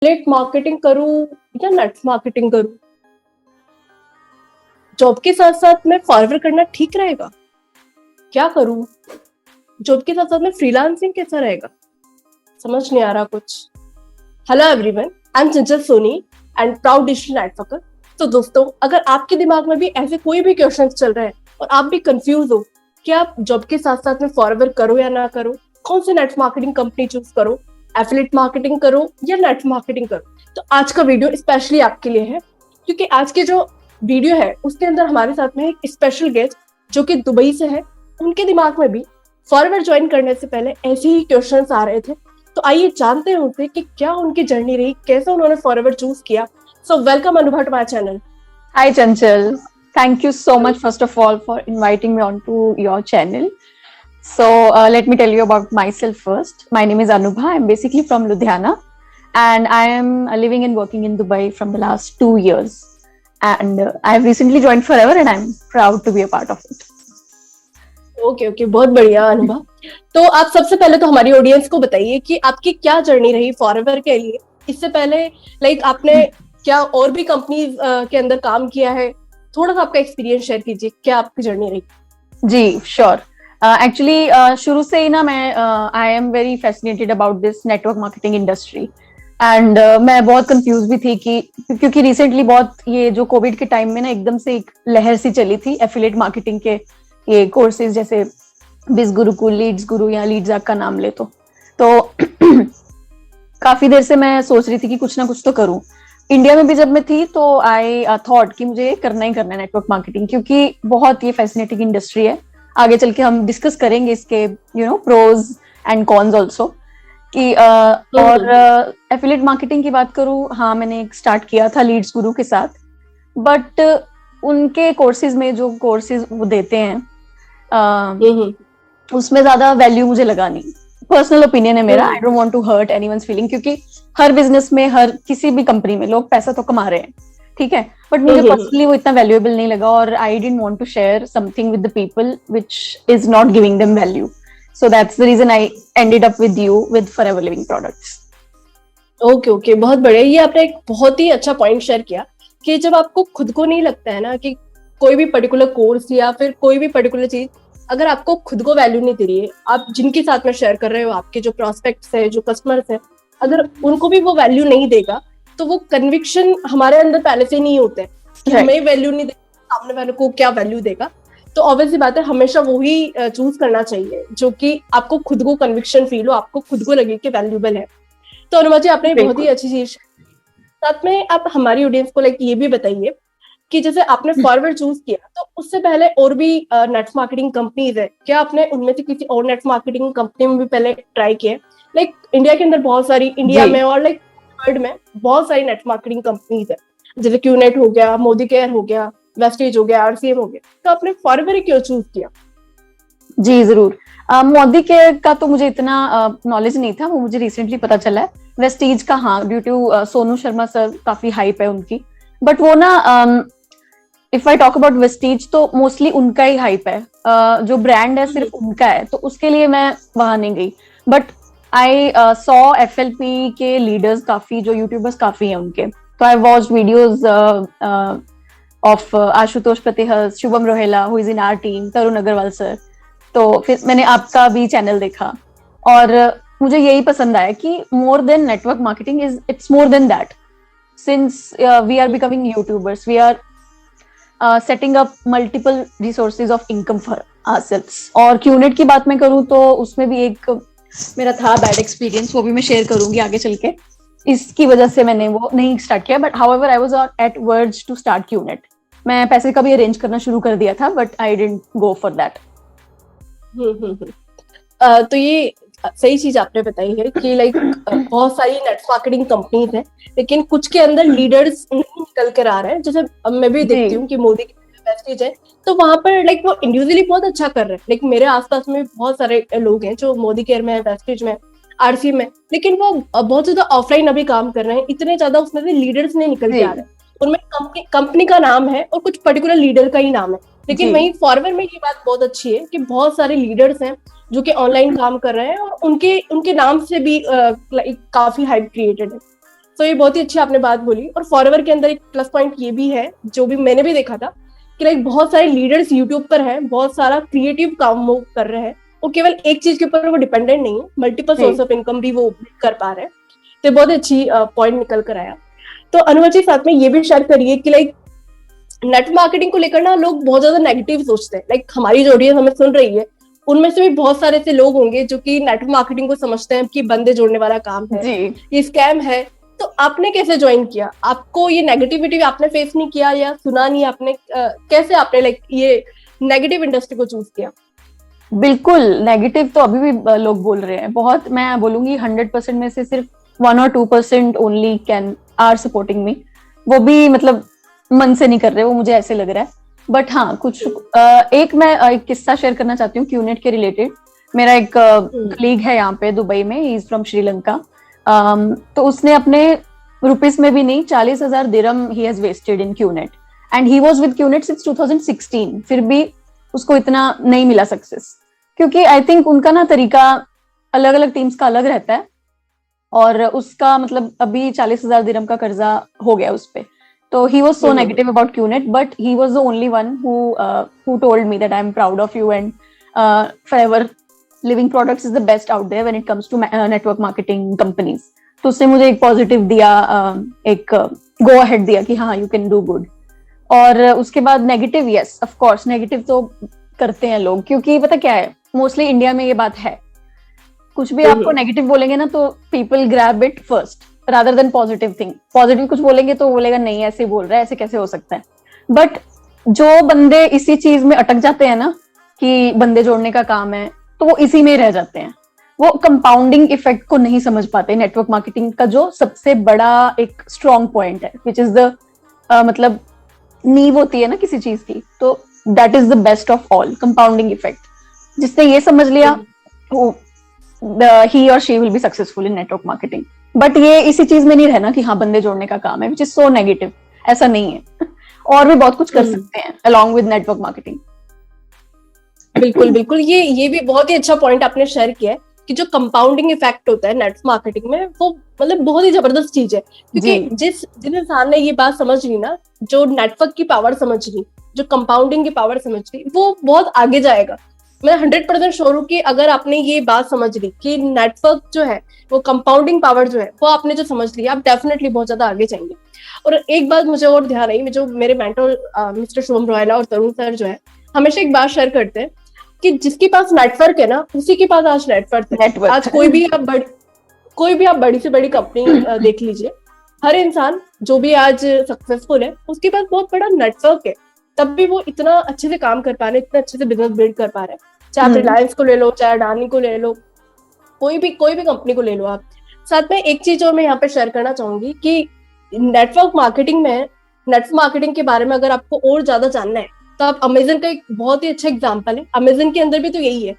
Affiliate marketing करूं या net marketing करूं? जॉब के साथ साथ मैं फॉरवर्ड करना ठीक रहेगा? क्या करूं? जॉब के साथ साथ में फ्रीलांसिंग कैसा रहेगा? समझ नहीं आ रहा कुछ। Hello everyone, I am Chanchal Soni and proud digital networker. तो दोस्तों, अगर आपके दिमाग में भी ऐसे कोई भी क्वेश्चन चल रहे हैं और आप भी कंफ्यूज हो कि आप जॉब के साथ साथ में फॉरवर्ड करो या ना करो, कौन सी नेट मार्केटिंग कंपनी चूज करो, एफिलिएट मार्केटिंग करो या नेट मार्केटिंग करो, तो आज का वीडियो स्पेशली आपके लिए है। क्योंकि आज के जो वीडियो है उसके अंदर हमारे साथ में एक स्पेशल गेस्ट जो कि दुबई से है, उनके दिमाग में भी फॉरवर्ड ज्वाइन करने से पहले ऐसे ही क्वेश्चंस आ रहे थे। तो आइए जानते हैं उनसे कि क्या उनकी जर्नी रही, कैसे उन्होंने फॉरवर्ड चूज किया। So welcome Anubhav to my channel. Hi Chanchal, thank you so much first of all for inviting me onto your channel. So let me tell you about myself first. My name is Anubha. I'm basically from Ludhiana and I am living and working in Dubai from the last 2 years. And I have recently joined Forever and I'm proud to be a part of it. Okay, बहुत बढ़िया अनुभव। तो आप सबसे पहले तो हमारी audience को बताइए कि आपकी क्या जर्नी रही फॉरएवर के लिए। इससे पहले आपने क्या और भी कंपनीज के अंदर काम किया है? थोड़ा सा आपका एक्सपीरियंस शेयर कीजिए, क्या आपकी जर्नी रही? जी श्योर। एक्चुअली शुरू से ही ना मैं I am very fascinated about this network marketing industry and मैं बहुत कंफ्यूज भी थी कि क्योंकि रिसेंटली बहुत ये जो कोविड के टाइम में ना एकदम से एक लहर सी चली थी एफिलिएट मार्केटिंग के ये कोर्सेज, जैसे बिज गुरुकुल, लीड्स गुरु या लीड्स ऐप का नाम ले तो काफी देर से मैं सोच रही थी कि कुछ ना कुछ तो करूं। इंडिया में भी जब मैं थी तो आई थॉट कि मुझे करना ही करना है नेटवर्क मार्केटिंग, क्योंकि बहुत ये फैसिनेटिंग इंडस्ट्री है। आगे चल के हम डिस्कस करेंगे इसके प्रोज एंड कॉन्स ऑल्सो कि और एफिलिएट मार्केटिंग की बात करूं, हाँ मैंने एक स्टार्ट किया था लीड्स गुरु के साथ, बट उनके कोर्सेज में जो कोर्सेज वो देते हैं उसमें ज्यादा वैल्यू मुझे लगा नहीं। पर्सनल ओपिनियन है मेरा, I don't want to hurt anyone's feeling, क्योंकि हर बिजनेस में, हर किसी भी कंपनी में लोग पैसा तो कमा रहे हैं, ठीक है, बट मुझे पर्सनली वो इतना वैल्यूएबल नहीं लगा और I didn't want to share something with the people which is not giving them value. So that's the reason I ended up with you with forever living products. Okay, बहुत बढ़िया। ये आपने एक बहुत ही अच्छा पॉइंट शेयर किया कि जब आपको खुद को नहीं लगता है ना कि कोई भी पर्टिकुलर कोर्स या फिर कोई भी पर्टिकुलर चीज अगर आपको खुद को वैल्यू नहीं दे रही है, आप जिनके साथ में शेयर कर रहे हो, आपके जो प्रोस्पेक्ट्स है, जो कस्टमर्स है, अगर उनको भी वो वैल्यू नहीं देगा तो वो कन्विक्शन हमारे अंदर पहले से नहीं होते कि हमें वैल्यू नहीं देगा, सामने वाले को क्या वैल्यू देगा। तो ऑब्वियसली बात है, हमेशा वही चूज करना चाहिए जो कि आपको खुद को कन्विक्शन फील हो, आपको खुद को लगे कि वैल्यूबल है। तो अनुमा जी, आपने बहुत ही अच्छी चीज। साथ में आप हमारी ऑडियंस को ये भी बताइए कि जैसे आपने फॉरवर्ड चूज किया तो उससे पहले और भी नेट मार्केटिंग कंपनीज है, क्या आपने उनमें से किसी और नेट मार्केटिंग कंपनी में भी पहले ट्राई किया? इंडिया के अंदर बहुत सारी, इंडिया में और वर्ल्ड में बहुत सारी नेट मार्केटिंग कंपनीज है, जैसे क्यूनेट हो गया, मोदी केयर हो गया, वेस्टेज हो गया, आरसीएम हो गया। तो आपने फॉरवर्ड क्यों चूज किया? जी जरूर। मोदी केयर का तो मुझे इतना नॉलेज नहीं था, वो मुझे रिसेंटली पता चला है। वेस्टीज का हाँ, due to Sonu Sharma sir, काफी हाइप है उनकी, बट वो ना if I talk about Vestige तो मोस्टली उनका ही हाइप है, जो ब्रांड है सिर्फ उनका है, तो उसके लिए मैं वहां नहीं गई। बट आई सॉ एफएलपी के लीडर्स काफी, जो यूट्यूबर्स काफी हैं उनके, तो I watched videos of Ashutosh Pratihas, Shubham Rohela who is in our team, Tarun Agarwal sir. तो फिर मैंने आपका भी चैनल देखा और मुझे यही पसंद आया कि more than network marketing is, it's more than that. Since we are becoming YouTubers, we are setting up multiple resources of income for ourselves. और क्यूनेट की बात मैं करूं तो उसमें भी एक मेरा था बैड एक्सपीरियंस, वो भी मैं शेयर करूंगी आगे चल के, इसकी वजह से मैंने वो नहीं स्टार्ट किया। But however I was at verge to start QNet. मैं पैसे का भी अरेंज करना शुरू कर दिया था, but I didn't go for that. तो ये सही चीज आपने बताई है कि बहुत सारी नेट मार्केटिंग कंपनीज हैं, लेकिन कुछ के अंदर लीडर्स नहीं निकल कर आ रहे हैं। जैसे मैं भी देखती हूँ कि मोदी वेस्टेज है, तो वहां पर वो इंडिविजुअली बहुत अच्छा कर रहे हैं। मेरे आसपास में बहुत सारे लोग हैं जो मोदी केयर में है, वेस्टेज में, आरसीएम में, लेकिन वो बहुत ज्यादा ऑफलाइन अभी काम कर रहे हैं। इतने ज्यादा उसमें से लीडर्स नहीं निकल के आ रहे हैं। उनमें कंपनी का नाम है और कुछ पर्टिकुलर लीडर का ही नाम है, लेकिन वहीं फॉरवर्ड में ये बात बहुत अच्छी है कि बहुत सारे लीडर्स हैं जो कि ऑनलाइन काम कर रहे हैं और उनके नाम से भी काफी हाइप क्रिएटेड है। तो ये बहुत ही अच्छी आपने बात बोली। और फॉरएवर के अंदर एक प्लस पॉइंट ये भी है, जो भी मैंने भी देखा था, कि लाइक बहुत सारे लीडर्स यूट्यूब पर हैं, बहुत सारा क्रिएटिव काम वो कर रहे हैं, वो केवल एक चीज के ऊपर वो डिपेंडेंट नहीं है, मल्टीपल सोर्स ऑफ इनकम भी वो कर पा रहे हैं। तो बहुत अच्छी पॉइंट निकल कर आया। तो अनुभव जी साथ में ये भी शेयर करिए कि लाइक नेट मार्केटिंग को लेकर ना लोग बहुत ज्यादा नेगेटिव सोचते हैं। लाइक हमारी जो ऑडियंस हमें सुन रही है, उनमें से भी बहुत सारे ऐसे लोग होंगे जो कि नेटवर्क मार्केटिंग को समझते हैं कि बंदे जोड़ने वाला काम है, ये स्कैम है। तो आपने कैसे ज्वाइन किया? आपको ये नेगेटिविटी आपने फेस नहीं किया या सुना नहीं आपने? कैसे आपने लाइक ये नेगेटिव इंडस्ट्री को चूज किया? बिल्कुल नेगेटिव तो अभी भी लोग बोल रहे हैं बहुत। मैं बोलूंगी 100% में से सिर्फ 1 or 2% only can are supporting me. वो भी मतलब मन से नहीं कर रहे, वो मुझे ऐसे लग रहा है। बट हाँ कुछ एक किस्सा शेयर करना चाहती हूँ क्यूनेट के रिलेटेड। मेरा एक कलीग है यहाँ पे दुबई में, ही इज फ्रॉम श्रीलंका। तो उसने अपने रुपीस में भी नहीं 40,000 दिरहम ही has wasted in QNet, and he was with QNet since 2016। फिर भी उसको इतना नहीं मिला सक्सेस, क्योंकि आई थिंक उनका ना तरीका अलग अलग टीम्स का अलग रहता है। और उसका मतलब अभी 40,000 दिरहम का कर्जा हो गया उस पे। तो he was so negative about QNet, but he was the only one who told me that I'm proud of you and Forever Living Products is the best out there when it comes to network marketing companies. तो उसने मुझे एक positive दिया, एक go ahead दिया कि हाँ you can do good. और उसके बाद negative, yes of course negative तो करते हैं लोग, क्योंकि पता क्या है मोस्टली इंडिया में ये बात है, कुछ भी आपको नेगेटिव बोलेंगे ना तो people grab it first rather than positive thing. Positive कुछ बोलेंगे तो बोलेगा नहीं ऐसे बोल रहा है, ऐसे कैसे हो सकता है। बट जो बंदे इसी चीज में अटक जाते हैं ना कि बंदे जोड़ने का काम है, तो वो इसी में रह जाते हैं। वो कंपाउंडिंग इफेक्ट को नहीं समझ पाते। नेटवर्क मार्केटिंग का जो सबसे बड़ा एक स्ट्रॉन्ग पॉइंट है, विच इज द मतलब नींव होती है ना किसी चीज की, तो that is the best of all, compounding effect. जिसने ये समझ लिया he or she will be successful in network marketing। But ये इसी चीज में नहीं रहना कि हाँ बंदे जोड़ने का काम है, which is so negative। ऐसा नहीं है, और भी बहुत कुछ कर सकते हैं along with network marketing। बिल्कुल बिल्कुल, ये भी बहुत ही अच्छा पॉइंट आपने शेयर किया है कि जो कंपाउंडिंग इफेक्ट होता है नेटवर्क मार्केटिंग में, वो मतलब बहुत ही जबरदस्त चीज है। क्योंकि जिन इंसान ने ये बात समझ ली ना, जो नेटवर्क की पावर समझ ली, जो कंपाउंडिंग की पावर समझ ली, वो बहुत आगे जाएगा। मैं 100% श्योर हूँ कि अगर आपने ये बात समझ ली कि नेटवर्क जो है वो कंपाउंडिंग पावर जो है वो आपने जो समझ लिया, आप डेफिनेटली बहुत ज्यादा आगे जाएंगे। और एक बात मुझे और ध्यान आई, जो मेरे मेंटर मिस्टर शुभम रॉयला और तरुण सर जो है हमेशा एक बात शेयर करते हैं कि जिसके पास नेटवर्क है ना उसी के पास आज नेटवर्क है। आज कोई भी आप बड़ी से बड़ी कंपनी देख लीजिए, हर इंसान जो भी आज सक्सेसफुल है उसके पास बहुत बड़ा नेटवर्क है, तब भी वो इतना अच्छे से काम कर पा रहे हैं, इतना अच्छे से बिजनेस बिल्ड कर पा रहे हैं। चाहे आप रिलायंस को ले लो, चाहे अडानी को ले लो, कोई भी कंपनी को ले लो आप। साथ में एक चीज और मैं यहाँ पे शेयर करना चाहूंगी कि नेटवर्क मार्केटिंग के बारे में अगर आपको और ज्यादा जानना है तो आप अमेजन का एक बहुत ही अच्छा एग्जांपल है। अमेजन के अंदर भी तो यही है,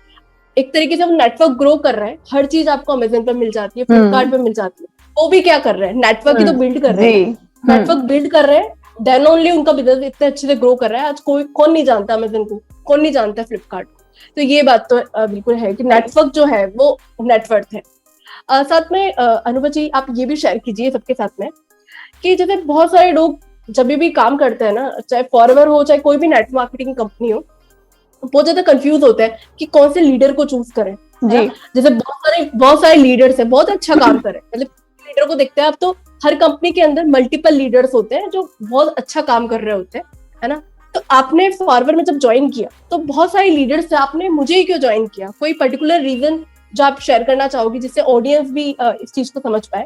एक तरीके से हम नेटवर्क ग्रो कर रहे हैं, हर चीज आपको अमेजन पर मिल जाती है, फ्लिपकार्ट पे मिल जाती है। वो भी क्या कर रहे हैं, नेटवर्क ही तो बिल्ड कर रहे हैं, नेटवर्क बिल्ड कर रहे हैं, देन ओनली उनका बिजनेस इतने अच्छे से ग्रो कर रहा है। आज कौन नहीं जानता अमेजन को, कौन नहीं जानता फ्लिपकार्ट। तो ये बात तो बिल्कुल है कि नेटवर्क जो है वो नेटवर्क है। साथ में अनुभव जी आप ये भी शेयर कीजिए सबके साथ में कि जैसे बहुत सारे लोग जब भी काम करते हैं ना, चाहे फॉरएवर हो चाहे कोई भी नेटवर्क मार्केटिंग कंपनी हो, बहुत ज्यादा कंफ्यूज होते हैं कि कौन से लीडर को चूज करें जी। जैसे बहुत सारे लीडर्स हैं, बहुत अच्छा काम करें, मतलब लीडर को देखते हैं आप तो हर कंपनी के अंदर मल्टीपल लीडर्स होते हैं जो बहुत अच्छा काम कर रहे होते हैं, है ना। तो आपने फॉरवर्ड में जब ज्वाइन किया तो बहुत सारे लीडर्स थे, आपने मुझे ही क्यों ज्वाइन किया? कोई पर्टिकुलर रीजन जो आप शेयर करना चाहोगी जिससे ऑडियंस भी इस चीज को समझ पाए?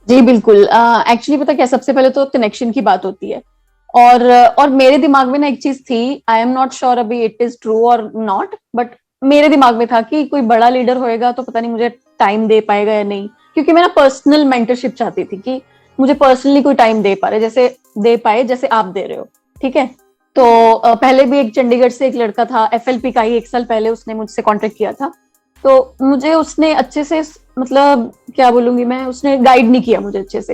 जी बिल्कुल, एक्चुअली पता क्या, सबसे पहले तो कनेक्शन की बात होती है। और मेरे दिमाग में ना एक चीज थी, आई एम नॉट श्योर अभी इट इज ट्रू और नॉट, बट मेरे दिमाग में था कि कोई बड़ा लीडर होएगा तो पता नहीं मुझे टाइम दे पाएगा या नहीं, क्योंकि मैं ना पर्सनल मेंटरशिप चाहती थी कि मुझे पर्सनली कोई टाइम दे पा रहे, जैसे दे पाए जैसे आप दे रहे हो, ठीक है। तो पहले भी एक चंडीगढ़ से एक लड़का था, FLP का ही, 1 साल पहले उसने मुझसे कांटेक्ट किया था। तो मुझे उसने अच्छे से, मतलब क्या बोलूंगी मैं, उसने गाइड नहीं किया मुझे अच्छे से।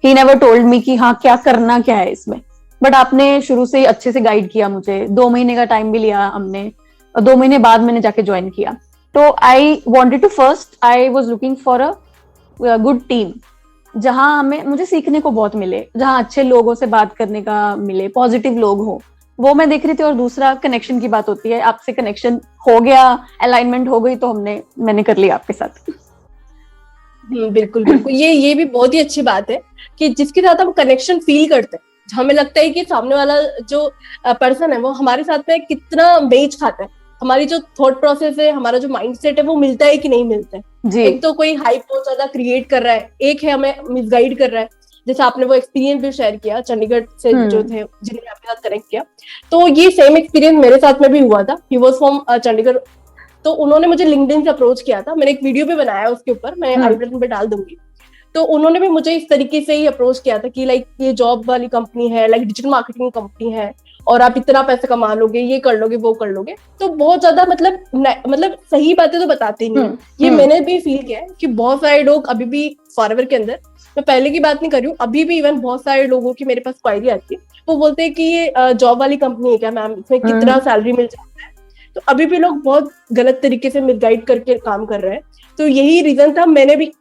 ही नेवर टोल्ड मी कि हाँ क्या करना क्या है इसमें, बट आपने शुरू से ही अच्छे से गाइड किया मुझे। 2 महीने का टाइम भी लिया हमने, और 2 महीने बाद मैंने जाके ज्वाइन किया। तो I wanted to, first I was looking for a good team, जहाँ हमें मुझे सीखने को बहुत मिले, जहाँ अच्छे लोगों से बात करने का मिले, पॉजिटिव लोग हो, वो मैं देख रही थी। और दूसरा कनेक्शन की बात होती है, आपसे कनेक्शन हो गया, अलाइनमेंट हो गई, तो मैंने कर लिया आपके साथ। बिल्कुल बिल्कुल, ये भी बहुत ही अच्छी बात है कि जिसके साथ हम कनेक्शन फील करते हैं, हमें लगता है कि सामने वाला जो पर्सन है वो हमारे साथ में कितना मैच खाता है, हमारी जो थॉट प्रोसेस है, हमारा जो माइंडसेट है वो मिलता है कि नहीं मिलता है। जी। एक तो कोई हाइप बहुत ज्यादा क्रिएट कर रहा है, एक है हमें मिसगाइड कर रहा है। जैसे आपने वो एक्सपीरियंस भी शेयर किया चंडीगढ़ से जो थे जिन्होंने आपके साथ कनेक्ट किया, तो ये सेम एक्सपीरियंस मेरे साथ में भी हुआ था। ही वॉज फ्रॉम चंडीगढ़, तो उन्होंने मुझे लिंक्डइन से अप्रोच किया था, मैंने एक वीडियो भी बनाया उसके ऊपर, मैं आई बटन पे डाल दूंगी। तो उन्होंने भी मुझे इस तरीके से ही अप्रोच किया था कि लाइक ये जॉब वाली कंपनी है, लाइक डिजिटल मार्केटिंग कंपनी है, और आप इतना पैसा कमा लोगे, ये कर लोगे, वो कर लोगे। तो बहुत ज्यादा मतलब सही बातें तो बताते नहीं। ये मैंने भी फील किया है कि बहुत सारे लोग अभी भी फॉरएवर के अंदर, मैं पहले की बात नहीं कर रही हूँ, अभी भी इवन बहुत सारे लोगों की मेरे पास क्वायरी आती है, वो बोलते हैं कि ये जॉब वाली कंपनी है क्या मैम, इसमें कितना सैलरी मिल जाता है। तो अभी भी लोग बहुत गलत तरीके से मिसगाइड करके काम कर रहे हैं। तो यही रीजन था, मैंने भी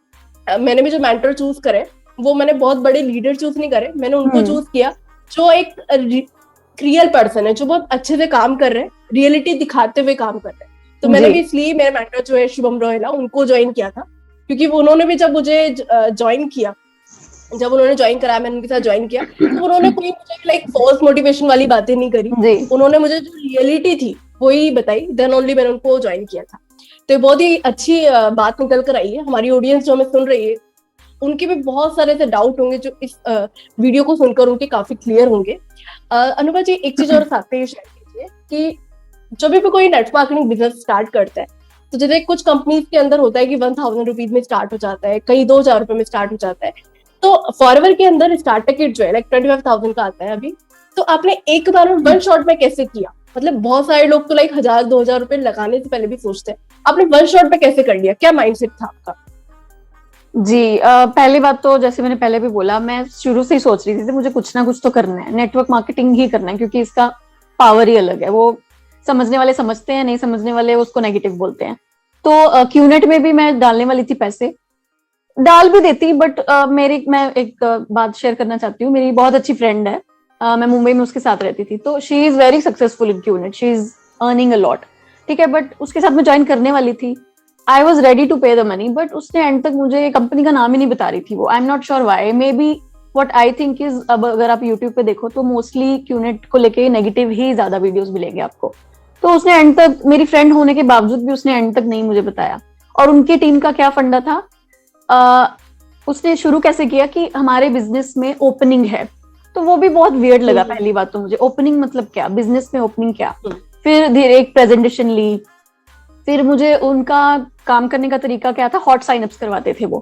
जो मेंटर चूज करे, वो मैंने बहुत बड़े लीडर चूज नहीं करे, मैंने उनको चूज किया जो एक रियल पर्सन है, जो बहुत अच्छे से काम कर रहे हैं, रियलिटी दिखाते हुए काम कर रहे हैं। तो मैंने भी इसलिए मेरे मेंटर जो है शुभम रोहेला, उनको ज्वाइन किया था, क्योंकि उन्होंने भी जब मुझे ज्वाइन किया, जब उन्होंने ज्वाइन कराया, मैंने उनके साथ ज्वाइन किया, तो उन्होंने कोई मुझे लाइक फॉल्स मोटिवेशन वाली बातें नहीं करी, उन्होंने मुझे जो रियलिटी थी वही बताई, देन ओनली मैंने उनको ज्वाइन किया था। तो बहुत ही अच्छी बात निकल कर आई है। हमारी ऑडियंस जो हमें सुन रही है, उनके भी बहुत सारे ऐसे डाउट होंगे जो इस वीडियो को सुनकर उनके काफी क्लियर होंगे। अनुभा जी, एक चीज और साथ में शेयर कीजिए कि जब भी कोई नेटवर्क मार्केटिंग बिजनेस स्टार्ट करता है, तो जैसे कुछ कंपनीज के अंदर होता है कि 1000 रुपीज में स्टार्ट हो जाता है, कहीं 2000 रुपए में स्टार्ट हो जाता है। तो फॉरएवर के अंदर स्टार्टर किट जो है लाइक 25,000 का आता है अभी। तो आपने एक बार में वन शॉट में कैसे किया? मतलब बहुत सारे लोग तो लाइक 1000-2000 रुपए लगाने से पहले भी सोचते हैं, आपने वन शॉट में कैसे कर लिया? क्या माइंडसेट था आपका? जी, पहली बात तो जैसे मैंने पहले भी बोला, मैं शुरू से ही सोच रही थी मुझे कुछ ना कुछ तो करना है, नेटवर्क मार्केटिंग ही करना है, क्योंकि इसका पावर ही अलग है। वो समझने वाले समझते हैं, नहीं समझने वाले उसको नेगेटिव बोलते हैं। तो क्यूनेट में भी मैं डालने वाली थी पैसे, डाल भी देती, बट मैं एक बात शेयर करना चाहती हूँ। मेरी बहुत अच्छी फ्रेंड है, मैं मुंबई में उसके साथ रहती थी, तो she is very successful in QNet, she is earning a lot, ठीक है। बट उसके साथ मैं ज्वाइन करने वाली थी, आई वॉज रेडी टू पे द मनी, बट उसने एंड तक मुझे कंपनी का नाम ही नहीं बता रही थी वो। I am not sure why, may be what I think is, अब अगर आप यूट्यूब पे देखो तो मोस्टली क्यूनेट को लेके नेगेटिव ही ज्यादा वीडियोस मिलेंगे आपको। तो उसने एंड तक, मेरी फ्रेंड होने के बावजूद भी उसने एंड तक नहीं मुझे बताया। और उनकी टीम का क्या फंडा था, उसने शुरू कैसे किया कि हमारे बिजनेस में ओपनिंग है, तो वो भी बहुत वियर्ड लगा। पहली बात तो मुझे ओपनिंग मतलब क्या, बिजनेस में ओपनिंग क्या। फिर धीरे एक प्रेजेंटेशन ली, फिर मुझे उनका काम करने का तरीका क्या था, हॉट साइन अप्स करवाते थे वो।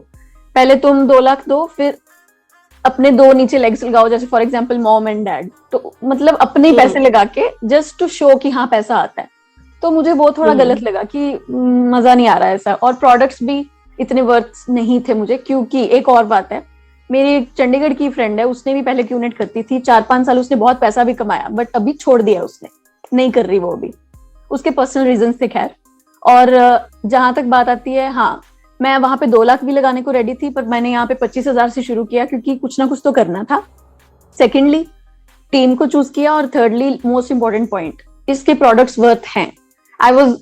पहले तुम 2 लाख दो, फिर अपने 2 नीचे लेग्स लगाओ, जैसे for example mom and dad, तो मतलब अपने पैसे लगा के जस्ट टू शो कि हाँ पैसा आता है। तो मुझे वो थोड़ा गलत लगा कि मजा नहीं आ रहा है ऐसा, और प्रोडक्ट्स भी इतने वर्थ नहीं थे मुझे। क्योंकि एक और बात है, मेरी एक चंडीगढ़ की फ्रेंड है, उसने भी पहले क्यूनेट करती थी, 4-5 साल उसने बहुत पैसा भी कमाया, बट अभी छोड़ दिया उसने, नहीं कर रही वो अभी, उसके पर्सनल रीजन से। खैर, और जहां तक बात आती है, हाँ मैं वहां पे 2 लाख भी लगाने को रेडी थी, पर मैंने यहाँ पे 25,000 से शुरू किया, क्योंकि कुछ ना कुछ तो करना था। सेकेंडली टीम को चूज किया, और थर्डली मोस्ट इंपॉर्टेंट पॉइंट, इसके प्रोडक्ट्स वर्थ हैं। I was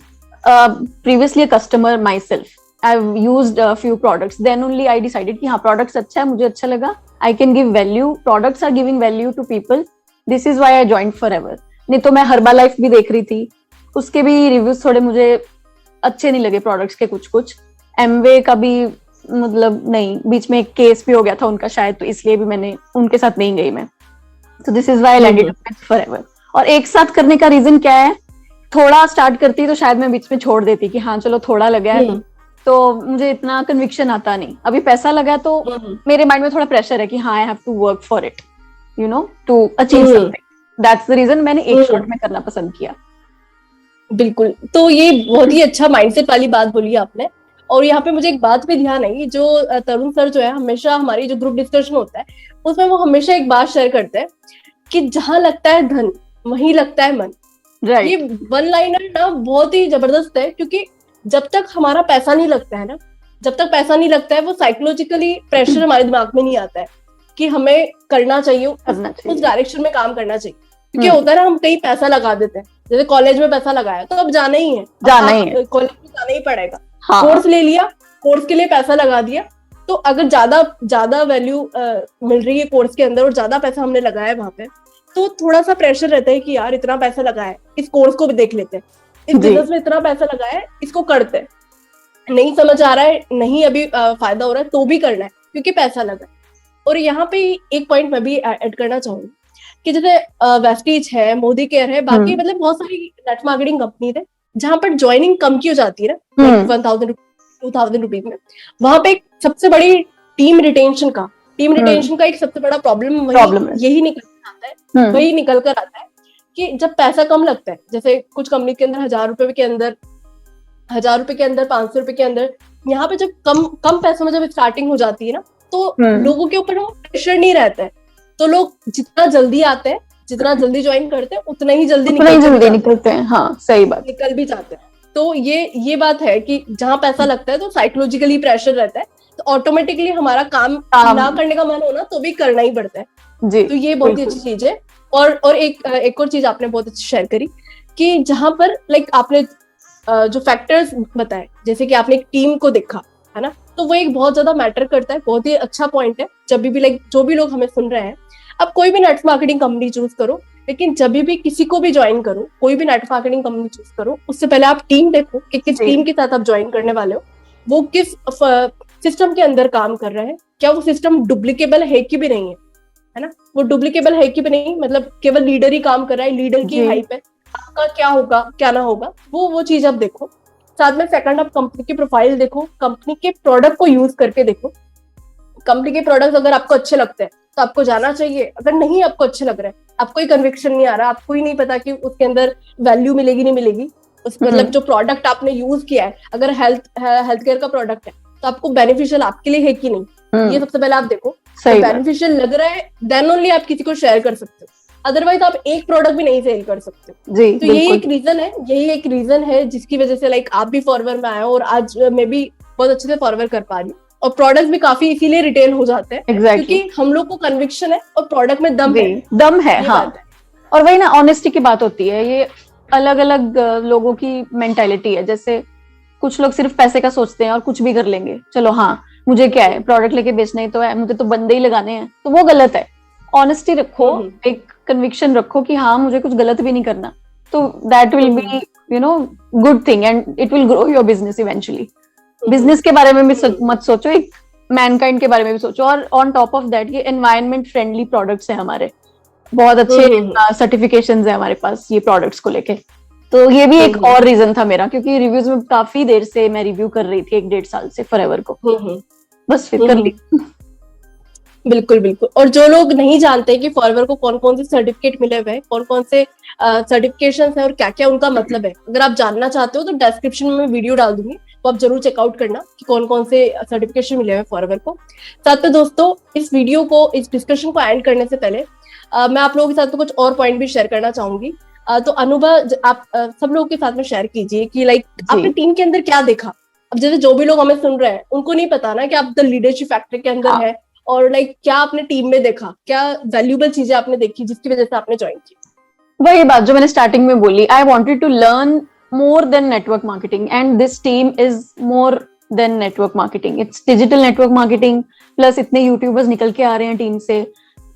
previously a customer my self, I've used a few products, then only I decided कि हाँ products अच्छा है, मुझे अच्छा लगा, I can give value, products are giving value to people, this is why I joined Forever। नहीं तो मैं हर्बा लाइफ भी देख रही थी, उसके भी रिव्यूज थोड़े मुझे अच्छे नहीं लगे प्रोडक्ट्स के, कुछ एमवे का भी मतलब नहीं, बीच में एक केस भी हो गया था उनका शायद, तो इसलिए भी मैंने उनके साथ नहीं गई मैं। तो this is why I landed with forever. और एक साथ करने का रीजन क्या है, थोड़ा स्टार्ट करती तो शायद मैं बीच में छोड़ देती कि हाँ चलो थोड़ा लगा है, तो मुझे इतना कन्विक्शन आता नहीं। अभी पैसा लगा तो मेरे माइंड में थोड़ा प्रेशर है कि हाँ I have to work for it, you know, to achieve something. That's the reason मैंने एक शॉट में करना पसंद किया। बिल्कुल, तो ये बहुत ही अच्छा माइंडसेट वाली बात बोली आपने। और यहाँ पे मुझे एक बात भी ध्यान आई, जो तरुण सर जो है, हमेशा हमारी जो ग्रुप डिस्कशन होता है उसमें वो हमेशा एक बात शेयर करते हैं कि जहां लगता है धन वहीं लगता है मन। ये वन लाइनर ना बहुत ही जबरदस्त है, क्योंकि जब तक हमारा पैसा नहीं लगता है ना, जब तक पैसा नहीं लगता है वो साइकोलॉजिकली प्रेशर हमारे दिमाग में नहीं आता है कि हमें करना चाहिए, उस डायरेक्शन में काम करना चाहिए। क्योंकि होता है ना, हम कहीं पैसा लगा देते हैं, जैसे कॉलेज में पैसा लगाया तो अब जाना ही है, कॉलेज में जाना ही पड़ेगा। कोर्स ले लिया, कोर्स के लिए पैसा लगा दिया, तो अगर ज्यादा वैल्यू मिल रही है कोर्स के अंदर और ज्यादा पैसा हमने लगाया है वहां पे, तो थोड़ा सा प्रेशर रहता है कि यार इतना पैसा लगाया है, इस कोर्स को भी देख लेते हैं, इस बिजनेस में इतना पैसा लगाया है, इसको करते हैं। नहीं समझ आ रहा है, नहीं अभी फायदा हो रहा है, तो भी करना है क्योंकि पैसा लगा है। और यहाँ पे एक पॉइंट मैं भी ऐड करना चाहूंगी कि जैसे वेस्टीज है, मोदी केयर है, बाकी मतलब बहुत सारी नेट मार्केटिंग कंपनी है जहां पर ज्वाइनिंग कम की हो जाती है ना, 1000 2000 रुपीज में, वहां पे एक सबसे बड़ी टीम रिटेंशन का एक सबसे बड़ा प्रॉब्लम यही निकल कर आता है कि जब पैसा कम लगता है, जैसे कुछ कंपनी के अंदर 1000 रुपए के अंदर 500 रुपए के अंदर, यहाँ पे जब कम पैसों में जब स्टार्टिंग हो जाती है ना, तो लोगों के ऊपर प्रेशर नहीं रहता है, तो लोग जितना जल्दी आते हैं, जितना जल्दी ज्वाइन करते हैं, उतना ही जल्दी निकलते हैं। हाँ, सही बात, निकल भी जाते हैं। तो ये बात है कि जहाँ पैसा लगता है तो साइकोलॉजिकली प्रेशर रहता है, तो ऑटोमेटिकली हमारा काम ना करने का मन होना तो भी करना ही पड़ता है जी। तो ये बहुत ही अच्छी चीज है। और एक और चीज आपने बहुत अच्छी शेयर करी कि जहां पर लाइक आपने जो फैक्टर्स बताए, जैसे कि आपने एक टीम को देखा है ना, तो वो एक बहुत ज्यादा मैटर करता है, बहुत ही अच्छा पॉइंट है। जब भी लाइक जो भी लोग हमें सुन रहे हैं, अब कोई भी नेट मार्केटिंग कंपनी चूज करो, लेकिन जब भी किसी को भी ज्वाइन करो, कोई भी नेट मार्केटिंग कंपनी चूज करो, उससे पहले आप टीम देखो कि किस टीम के साथ आप ज्वाइन करने वाले हो, वो किस सिस्टम के अंदर काम कर रहे हैं, क्या वो सिस्टम डुप्लीकेबल है कि भी नहीं है ना, वो डुप्लीकेबल है कि भी नहीं, मतलब केवल लीडर ही काम कर रहा है, लीडर की हाइप है, आपका क्या होगा क्या ना होगा, वो चीज आप देखो। साथ में सेकंड आप कंपनी की प्रोफाइल देखो, कंपनी के प्रोडक्ट को यूज करके देखो, कंपनी के प्रोडक्ट अगर आपको अच्छे लगते हैं तो आपको जाना चाहिए, अगर नहीं आपको अच्छे लग रहे हैं, आपको ही कन्विक्शन नहीं आ रहा, आपको ही नहीं पता कि उसके अंदर वैल्यू मिलेगी नहीं मिलेगी, उस मतलब जो प्रोडक्ट आपने यूज किया है, अगर हेल्थ केयर का प्रोडक्ट है तो आपको बेनिफिशियल आपके लिए है कि नहीं, ये सबसे पहले आप देखो। बेनिफिशियल लग रहा है देन ओनली आप किसी को शेयर कर सकते हो, अदरवाइज आप एक प्रोडक्ट भी नहीं सेल कर सकते जी। तो यही एक रीजन है जिसकी वजह से लाइक आप भी फॉरवर्ड में आए हो और आज मैं भी बहुत अच्छे से फॉरवर्ड कर पा रही हूँ, और प्रोडक्ट भी काफी इसीलिए रिटेल हो जाते हैं क्योंकि हम लोग को कन्विक्शन है और प्रोडक्ट में दम है। हाँ, और वही ना, ऑनेस्टी की बात होती है, ये अलग अलग लोगों की मेंटालिटी है। जैसे कुछ लोग सिर्फ पैसे का सोचते हैं और कुछ भी कर लेंगे, चलो हाँ मुझे क्या है, प्रोडक्ट लेके बेचना ही तो है, मुझे तो बंदे ही लगाने हैं, तो वो गलत है। ऑनेस्टी रखो, एक कन्विक्शन रखो कि हाँ मुझे कुछ गलत भी नहीं करना, तो that will be good thing and it will grow your business eventually. Business के बारे में भी मत सोचो, एक मैनकाइंड के बारे में भी सोचो, और ऑन टॉप ऑफ दैट ये एनवायरनमेंट फ्रेंडली प्रोडक्ट्स है हमारे, बहुत अच्छे सर्टिफिकेशंस है हमारे पास ये प्रोडक्ट्स को लेके। तो ये भी एक और रीजन था मेरा, क्योंकि रिव्यूज में काफी देर से मैं रिव्यू कर रही थी, 1-1.5 साल से फॉरएवर को, बस फिर कर ली। बिल्कुल। और जो लोग नहीं जानते कि फॉरवर्ड को कौन कौन से सर्टिफिकेट मिले हुए हैं, कौन कौन से सर्टिफिकेशंस है और क्या क्या उनका मतलब है, अगर आप जानना चाहते हो तो डिस्क्रिप्शन में वीडियो डाल दूंगी, तो आप जरूर चेकआउट करना कि कौन कौन से सर्टिफिकेशन मिले हुए फॉरवर्ड को। साथ में दोस्तों, इस वीडियो को, इस डिस्कशन को एंड करने से पहले मैं आप लोगों के साथ तो कुछ और पॉइंट भी शेयर करना चाहूंगी। तो अनुभव आप सब लोगों के साथ में शेयर कीजिए कि लाइक आपने टीम के अंदर क्या देखा। अब जैसे जो भी लोग हमें सुन रहे हैं उनको नहीं पता ना कि आप द लीडरशिप फैक्टर के अंदर है, और लाइक क्या आपने टीम में देखा, क्या वैल्यूएबल चीजें आपने देखी जिसकी वजह से आपने ज्वाइन की। वही बात जो मैंने स्टार्टिंग में बोली, I wanted to learn more than network marketing and this team is more than network marketing, it's digital network marketing, plus इतने यूट्यूबर्स निकल के आ रहे हैं टीम से,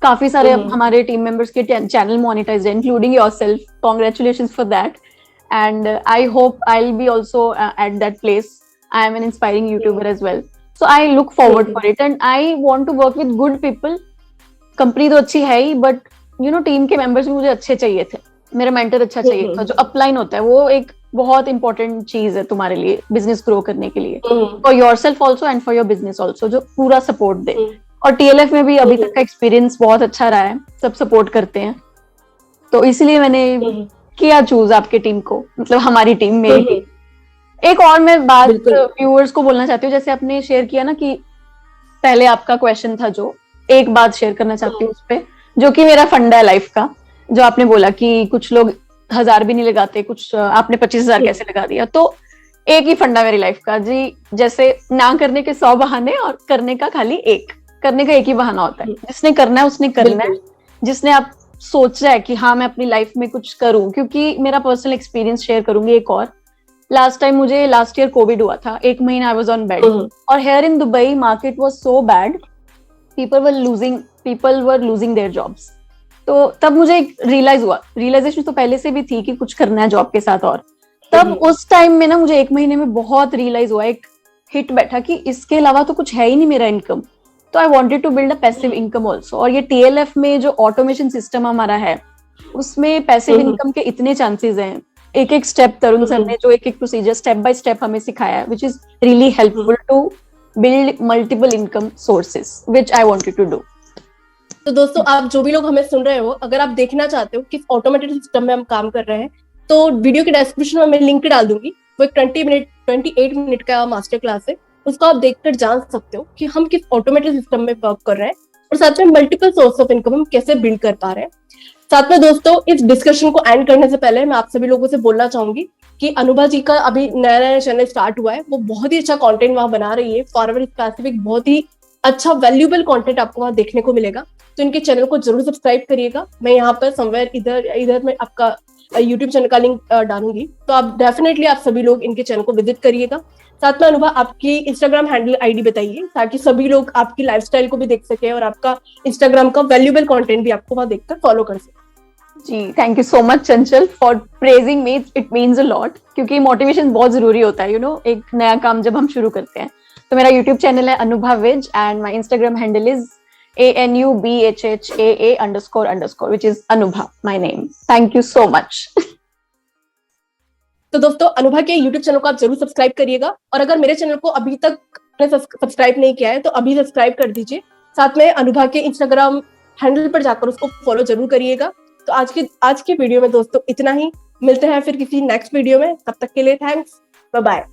काफी सारे हमारे टीम मेंबर्स के चैनल मोनेटाइज्ड है, including yourself, congratulations for that, and I hope I will be also at that place. I am an inspiring YouTuber as well, so I look forward for it and I want to work with good people। Company तो अच्छी है ही, but team के members भी मुझे अच्छे चाहिए थे, मेरा मेंटर अच्छा चाहिए था। जो अपलाइन होता है वो एक बहुत इंपॉर्टेंट चीज है तुम्हारे लिए बिजनेस ग्रो करने के लिए, for yourself also and for your business also, जो पूरा सपोर्ट दे। और टीएलएफ में भी अभी तक का एक्सपीरियंस बहुत अच्छा रहा है, सब सपोर्ट करते हैं, तो इसलिए मैंने किया चूज आपके टीम को, मतलब हमारी टीम, मेरी टीम। एक और मैं बात व्यूअर्स को बोलना चाहती हूँ, जैसे आपने शेयर किया ना कि पहले आपका क्वेश्चन था, जो एक बात शेयर करना चाहती हूँ उस पे, जो कि मेरा फंडा है लाइफ का, जो आपने बोला कि कुछ लोग 1000 भी नहीं लगाते, कुछ आपने 25,000 कैसे लगा दिया। तो एक ही फंडा मेरी लाइफ का जी, जैसे ना करने के 100 बहाने और करने का खाली एक, करने का एक ही बहाना होता है। जिसने करना है उसने करना है, जिसने आप सोचा है कि हाँ मैं अपनी लाइफ में कुछ करूं, क्योंकि मेरा पर्सनल एक्सपीरियंस शेयर करूंगी एक और। लास्ट टाइम मुझे लास्ट ईयर कोविड हुआ था, 1 महीना आई वाज ऑन बेड, और here in Dubai market was so bad, people were losing their jobs. तो तब मुझे रियलाइज हुआ, रियलाइजेशन तो पहले से भी थी कि कुछ करना है जॉब के साथ, और तब उस टाइम में ना मुझे 1 महीने में बहुत रियलाइज हुआ, एक हिट बैठा कि इसके अलावा तो कुछ है ही नहीं मेरा इनकम। तो I wanted to build a passive income also, और ये टीएलएफ में जो ऑटोमेशन सिस्टम हमारा है उसमें पैसिव इनकम के इतने चांसेस हैं। एक एक स्टेप तरुण सर ने जो एक एक प्रोसीजर स्टेप बाय स्टेप हमें सिखाया है, which is really helpful to build multiple income sources, which I wanted to do. तो दोस्तों, आप जो भी लोग हमें सुन रहे हो, अगर आप देखना चाहते हो किस ऑटोमेटेड सिस्टम में हम काम कर रहे हैं, तो वीडियो के डिस्क्रिप्शन में मैं लिंक डाल दूंगी। वो एक 28 मिनट का मास्टर क्लास है, उसको आप देखकर जान सकते हो कि हम किस ऑटोमेटेड सिस्टम में वर्क कर रहे हैं और साथ में मल्टीपल सोर्स ऑफ इनकम हम कैसे बिल्ड कर पा रहे हैं। साथ में दोस्तों, इस डिस्कशन को एंड करने से पहले मैं आप सभी लोगों से बोलना चाहूंगी कि अनुभा जी का अभी नया नया चैनल स्टार्ट हुआ है, वो बहुत ही अच्छा कंटेंट वहां बना रही है, फॉरएवर स्पेसिफिक बहुत ही अच्छा वैल्यूएबल कंटेंट आपको वहां देखने को मिलेगा। तो इनके चैनल को जरूर सब्सक्राइब करिएगा। मैं यहाँ पर समवेयर इधर में आपका यूट्यूब चैनल का लिंक डालूंगी, तो आप डेफिनेटली आप सभी लोग इनके चैनल को विजिट करिएगा। साथ में अनुभा, आपकी इंस्टाग्राम हैंडल आईडी बताइए, ताकि सभी लोग आपकी लाइफस्टाइल को भी देख सके और आपका इंस्टाग्राम का वैल्यूएबल कंटेंट भी आपको वहां देखकर फॉलो कर सके। जी, thank you so much Chanchal for praising me, it means a lot, क्योंकि मोटिवेशन बहुत जरूरी होता है, एक नया काम जब हम शुरू करते हैं। तो मेरा यूट्यूब चैनल है Anubha Vij, and my Instagram handle is ANUBHHAA__, which is Anubha, my name. Thank you so much. तो दोस्तों, अनुभा के यूट्यूब चैनल को आप जरूर सब्सक्राइब करिएगा, और अगर मेरे चैनल को अभी तक सब्सक्राइब नहीं किया है तो अभी सब्सक्राइब कर दीजिए। साथ में अनुभा के इंस्टाग्राम हैंडल पर जाकर उसको फॉलो जरूर करिएगा। तो आज के वीडियो में दोस्तों इतना ही, मिलते हैं फिर किसी नेक्स्ट वीडियो में, तब तक के लिए थैंक्स, बाय बाय।